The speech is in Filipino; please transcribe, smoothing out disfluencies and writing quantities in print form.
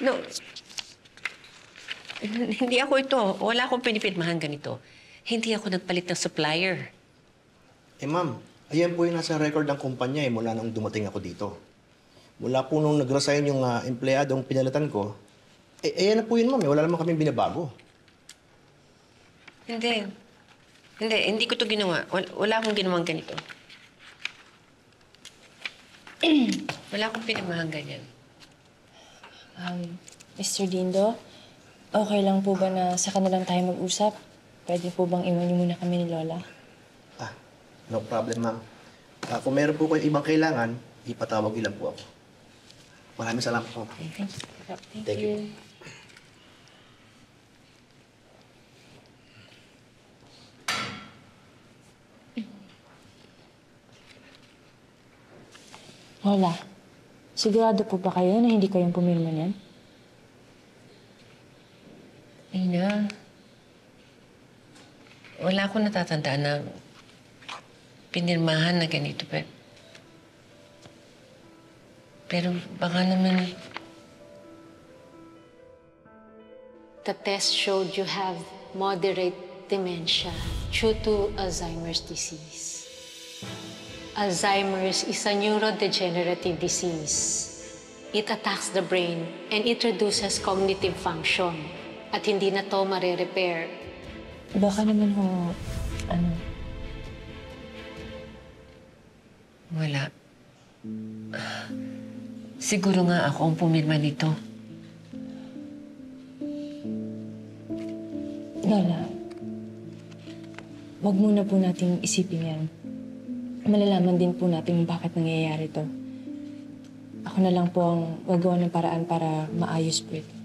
No, hindi ako ito. Wala akong pinipirmahan ganito. Hindi ako nagpalit ng supplier. Eh ma'am, ayan po yung nasa record ng kumpanya mula nung dumating ako dito. Mula po nung nag-resign yung empleyadong pinalitan ko, ayan na po yun ma'am, wala naman kaming binabago. Hindi. Hindi ko to ginawa. Wala akong ginawang ganito. Wala akong pinirmahan ganyan. Mr. Dindo, okay lang po ba na sa kanilang tayo mag-usap? Pwede po bang iwan niyo muna kami ni Lola? No problem ma'am. Kung meron po kayo ibang kailangan, ipatawag lang po ako. Maraming salamat po. Thank you. Lola, sigurado po ba kayo na hindi kayong pumirma niyan? Ina, wala akong natatandaan na pinirmahan na ganito. Pero baka naman... The test showed you have moderate dementia due to Alzheimer's disease. Alzheimer's is a neurodegenerative disease. It attacks the brain and it reduces cognitive function. At hindi na to mare-repair. Baka naman ho, Wala. Siguro nga ako ang pumirma nito. Lola, wag muna po nating isipin yan. Malalaman din po natin bakit nangyayari to. Ako na lang po ang gagawa ng paraan para maayos po ito.